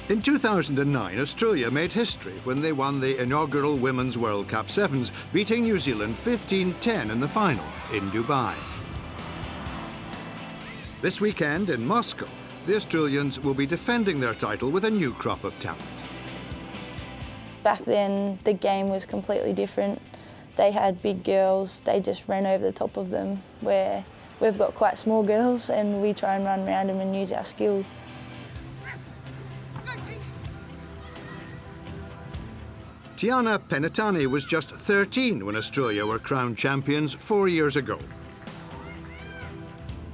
In 2009, Australia made history when they won the inaugural Women's World Cup Sevens, beating New Zealand 15-10 in the final in Dubai. This weekend in Moscow, the Australians will be defending their title with a new crop of talent. Back then, the game was completely different. They had big girls, they just ran over the top of them, where we've got quite small girls and we try and run around them and use our skill. Gianna Panettone was just 13 when Australia were crowned champions 4 years ago.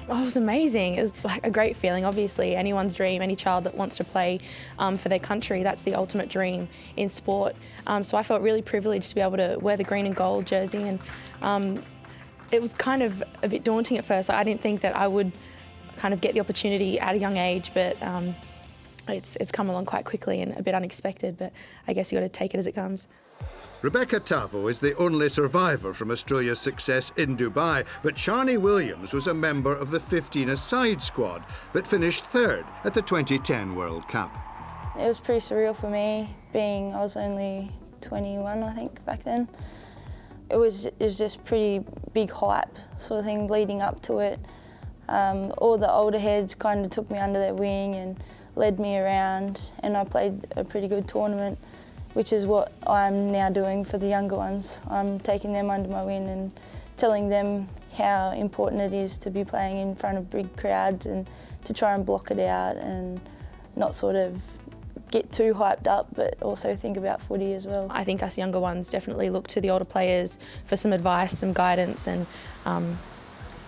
Oh, it was amazing. It was like a great feeling, obviously. Anyone's dream, any child that wants to play for their country, that's the ultimate dream in sport. So I felt really privileged to be able to wear the green and gold jersey, and it was kind of a bit daunting at first. I didn't think that I would kind of get the opportunity at a young age, but it's come along quite quickly and a bit unexpected, but I guess you've got to take it as it comes. Tahu is the only survivor from Australia's success in Dubai, but Shani Williams was a member of the 15-a-side squad that finished third at the 2010 World Cup. It was pretty surreal for me, I was only 21, I think, back then. It was just pretty big hype sort of thing leading up to it. All the older heads kind of took me under their wing and led me around, and I played a pretty good tournament, which is what I'm now doing for the younger ones. I'm taking them under my wing and telling them how important it is to be playing in front of big crowds and to try and block it out and not sort of get too hyped up, but also think about footy as well. I think us younger ones definitely look to the older players for some advice, some guidance, and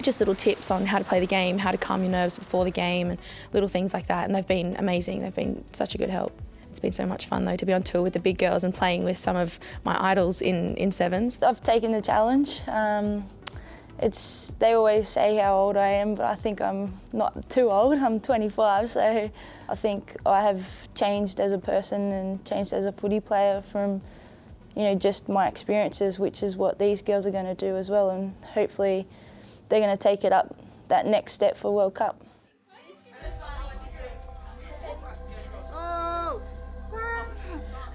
just little tips on how to play the game, how to calm your nerves before the game, and little things like that. And they've been amazing. They've been such a good help. It's been so much fun though to be on tour with the big girls and playing with some of my idols in sevens. I've taken the challenge. They always say how old I am, but I think I'm not too old. I'm 25, so I think I have changed as a person and changed as a footy player from, just my experiences, which is what these girls are going to do as well, and hopefully they're going to take it up that next step for World Cup.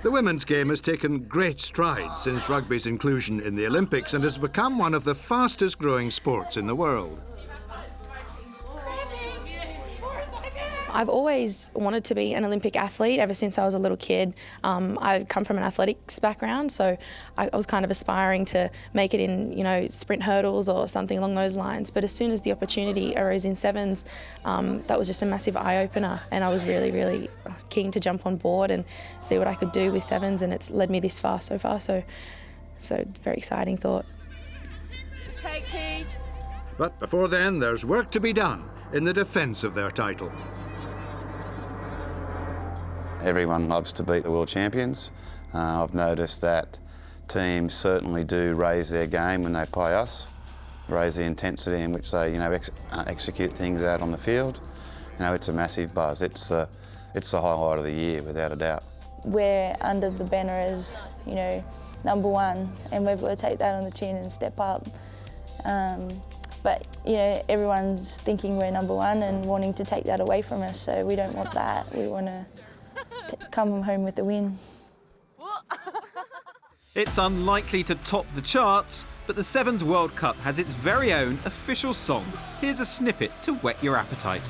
The women's game has taken great strides since rugby's inclusion in the Olympics and has become one of the fastest growing sports in the world. I've always wanted to be an Olympic athlete ever since I was a little kid. I come from an athletics background, so I was kind of aspiring to make it in, sprint hurdles or something along those lines. But as soon as the opportunity arose in sevens, that was just a massive eye-opener, and I was really, really keen to jump on board and see what I could do with sevens, and it's led me this far so far. So it's a very exciting thought. Take two. But before then, there's work to be done in the defence of their title. Everyone loves to beat the world champions. I've noticed that teams certainly do raise their game when they play us, raise the intensity in which they, execute things out on the field. It's a massive buzz. It's the highlight of the year, without a doubt. We're under the banner as, number one, and we've got to take that on the chin and step up. But everyone's thinking we're number one and wanting to take that away from us, so we don't want that. We want to come home with the win. It's unlikely to top the charts, but the Sevens World Cup has its very own official song. Here's a snippet to whet your appetite.